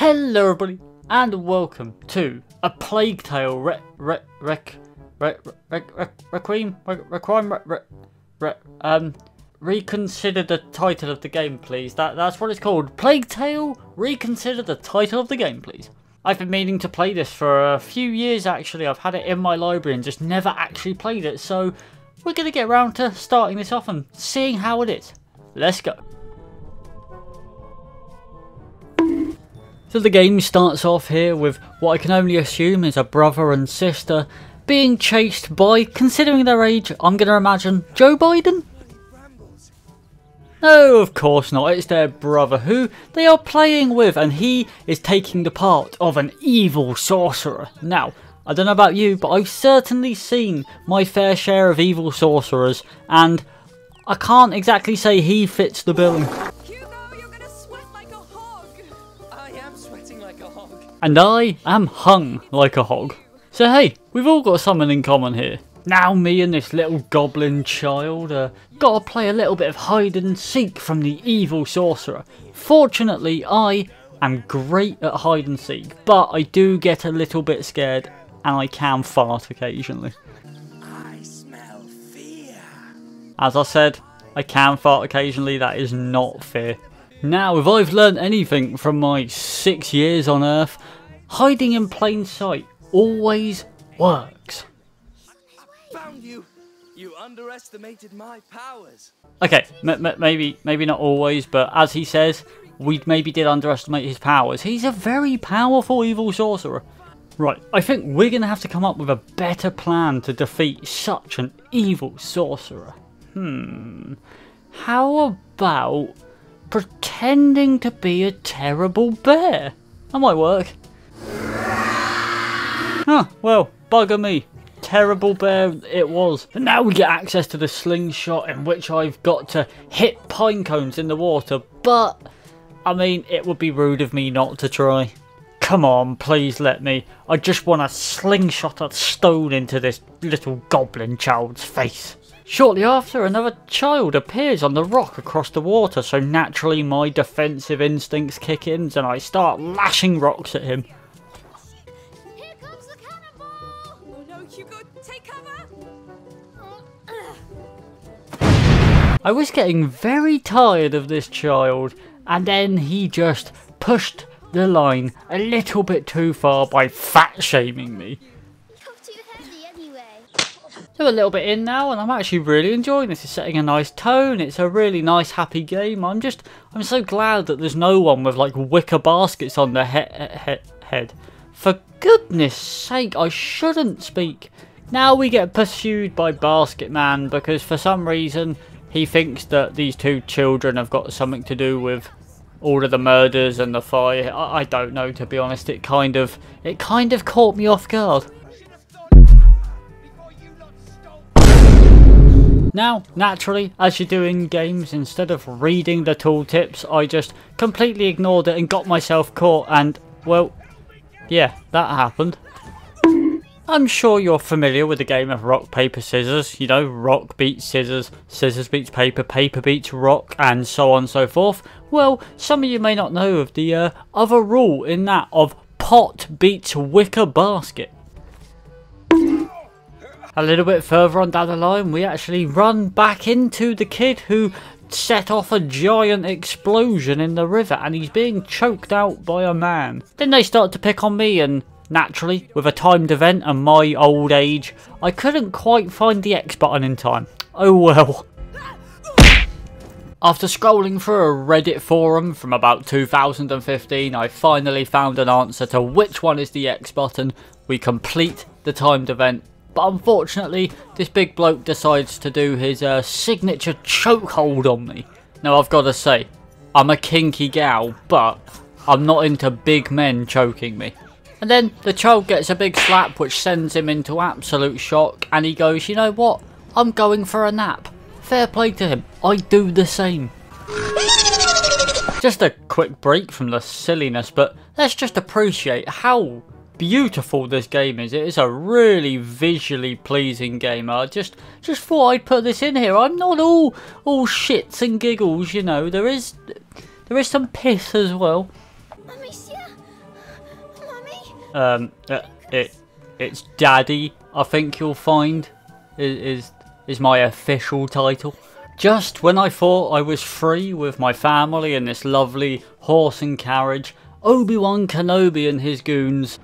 Hello everybody, and welcome to A Plague Tale reconsider the title of the game, please. That's what it's called. Plague Tale, reconsider the title of the game, please. I've been meaning to play this for a few years, actually. I've had it in my library and just never actually played it, so we're going to get around to starting this off and seeing how it is. Let's go. So the game starts off here with what I can only assume is a brother and sister being chased by, considering their age, I'm going to imagine, Joe Biden? No, of course not. It's their brother who they are playing with, and he is taking the part of an evil sorcerer. Now, I don't know about you, but I've certainly seen my fair share of evil sorcerers, and I can't exactly say he fits the bill. And I am hung like a hog. So hey, we've all got something in common here. Now me and this little goblin child gotta play a little bit of hide and seek from the evil sorcerer. Fortunately, I am great at hide and seek, but I do get a little bit scared and I can fart occasionally. I smell fear. As I said, I can fart occasionally, that is not fear. Now, if I've learned anything from my 6 years on Earth, hiding in plain sight always works. Found you. You underestimated my powers. Okay, maybe not always, but as he says, we maybe did underestimate his powers. He's a very powerful evil sorcerer. Right, I think we're going to have to come up with a better plan to defeat such an evil sorcerer. How about pretending to be a terrible bear? That might work. Huh, well, bugger me. Terrible bear it was. And now we get access to the slingshot, in which I've got to hit pine cones in the water, but I mean, it would be rude of me not to try. Come on, please let me. I just want to slingshot a stone into this little goblin child's face. Shortly after, another child appears on the rock across the water, so naturally my defensive instincts kick in and I start lashing rocks at him. Here comes the cannonball! Oh no, Hugo, take cover! I was getting very tired of this child, and then he just pushed the line a little bit too far by fat shaming me. You're too heavy anyway. So a little bit in now, and I'm actually really enjoying this. It's setting a nice tone. It's a really nice, happy game. I'm so glad that there's no one with like wicker baskets on their head. For goodness sake, I shouldn't speak. Now we get pursued by Basket Man because for some reason he thinks that these two children have got something to do with all of the murders and the fire. I don't know, to be honest. It kind of caught me off guard. Now, naturally, as you do in games, instead of reading the tooltips, I just completely ignored it and got myself caught, and, well, yeah, that happened. I'm sure you're familiar with the game of rock, paper, scissors. You know, rock beats scissors, scissors beats paper, paper beats rock, and so on and so forth. Well, some of you may not know of the other rule in that of pot beats wicker basket. A little bit further on down the line, we actually run back into the kid who set off a giant explosion in the river, and he's being choked out by a man. Then they start to pick on me, and naturally, with a timed event and my old age, I couldn't quite find the X button in time. Oh well. After scrolling through a Reddit forum from about 2015, I finally found an answer to which one is the X button. We complete the timed event. But unfortunately, this big bloke decides to do his signature chokehold on me. Now I've got to say, I'm a kinky gal, but I'm not into big men choking me. And then the child gets a big slap which sends him into absolute shock, and he goes, you know what, I'm going for a nap. Fair play to him, I do the same. Just a quick break from the silliness, but let's just appreciate how beautiful this game is. It is a really visually pleasing game. I just thought I'd put this in here. I'm not all shits and giggles, you know. There is some piss as well. Amicia, Mummy? It's Daddy, I think you'll find, is my official title. Just when I thought I was free with my family and this lovely horse and carriage, Obi-Wan Kenobi and his goons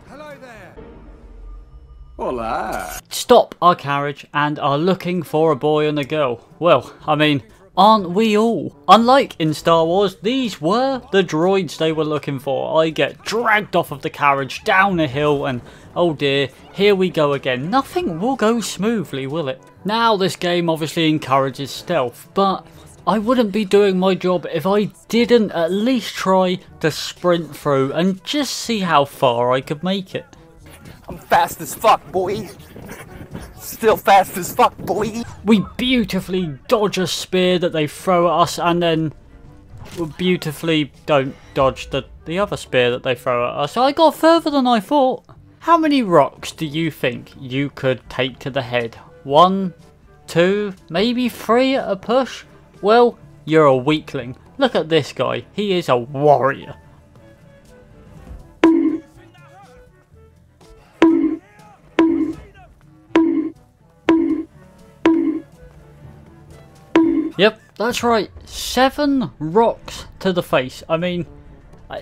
Hola. stop our carriage and are looking for a boy and a girl. Well, I mean, aren't we all? Unlike in Star Wars, these were the droids they were looking for. I get dragged off of the carriage down a hill and oh dear, here we go again. Nothing will go smoothly, will it? Now this game obviously encourages stealth, but I wouldn't be doing my job if I didn't at least try to sprint through and just see how far I could make it. I'm fast as fuck, boy. Still fast as fuck, boy. We beautifully dodge a spear that they throw at us and then we beautifully don't dodge the other spear that they throw at us. I got further than I thought. How many rocks do you think you could take to the head? 1, 2, maybe 3 at a push? Well, you're a weakling. Look at this guy. He is a warrior. Yep, that's right. 7 rocks to the face. I mean,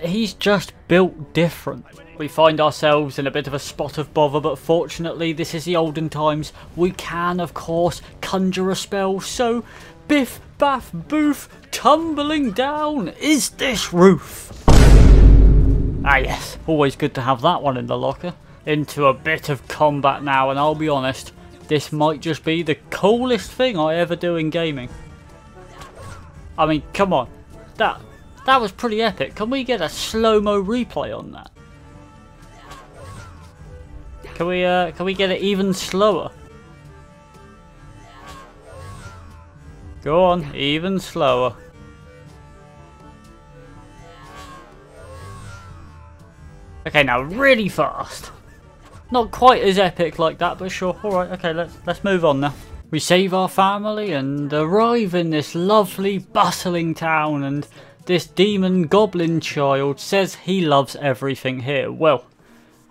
he's just built different. We find ourselves in a bit of a spot of bother, but fortunately this is the olden times. We can, of course, conjure a spell, so biff, baff, boof, tumbling down is this roof. Ah yes, always good to have that one in the locker. Into a bit of combat now, and I'll be honest, this might just be the coolest thing I ever do in gaming. I mean, come on, that was pretty epic. Can we get a slow-mo replay on that? Can we get it even slower? Go on, even slower. Okay, now really fast. Not quite as epic like that, but sure. All right, okay, let's move on now. We save our family and arrive in this lovely, bustling town, and this demon goblin child says he loves everything here. Well,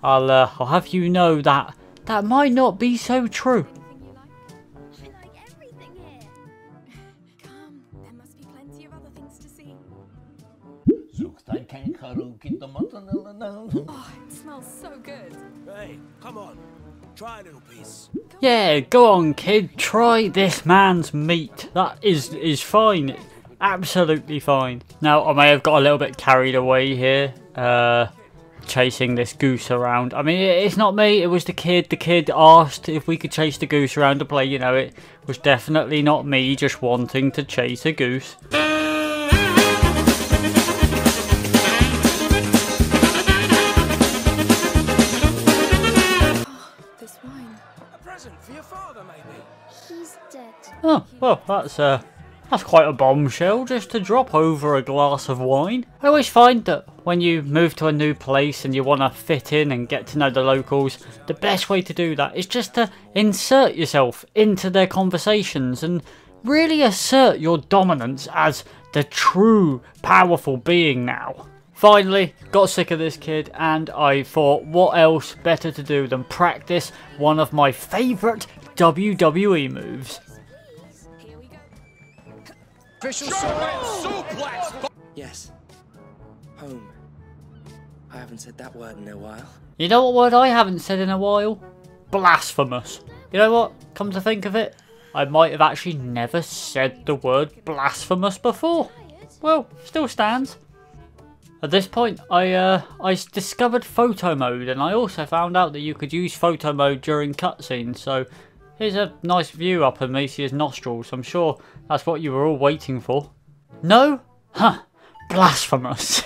I'll have you know that might not be so true. I like everything here. Come, there must be plenty of other things to see. Oh, it smells so good. Hey, come on. Try a little piece. Yeah, go on, kid. Try this man's meat. That is fine. Absolutely fine. Now, I may have got a little bit carried away here. Chasing this goose around. I mean, it's not me. It was the kid. The kid asked if we could chase the goose around to play. You know, it was definitely not me just wanting to chase a goose. This wine. A present for your father, maybe. He's dead. Oh, well, that's quite a bombshell just to drop over a glass of wine. I always find that when you move to a new place and you want to fit in and get to know the locals, the best way to do that is just to insert yourself into their conversations and really assert your dominance as the true powerful being now. Finally, got sick of this kid and I thought what else better to do than practice one of my favourite WWE moves. Here we go. Official suplex. Yes. Home. I haven't said that word in a while. You know what word I haven't said in a while? Blasphemous. You know what? Come to think of it, I might have actually never said the word blasphemous before. Well, still stands. At this point, I discovered photo mode, and I also found out that you could use photo mode during cutscenes. So here's a nice view up of Macia's nostrils. I'm sure that's what you were all waiting for. No? Huh. Blasphemous.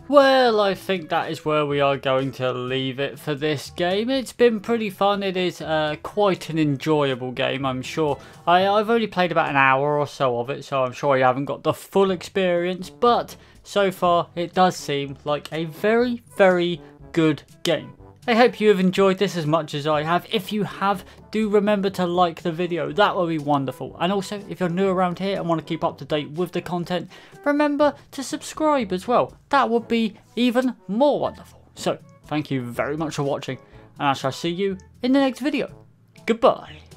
Well, I think that is where we are going to leave it for this game. It's been pretty fun. It is quite an enjoyable game, I'm sure. I've only played about an hour or so of it, so I'm sure I haven't got the full experience. But so far, it does seem like a very, very good game. I hope you have enjoyed this as much as I have. If you have, do remember to like the video. That would be wonderful. And also, if you're new around here and want to keep up to date with the content, remember to subscribe as well. That would be even more wonderful. So, thank you very much for watching, and I shall see you in the next video. Goodbye.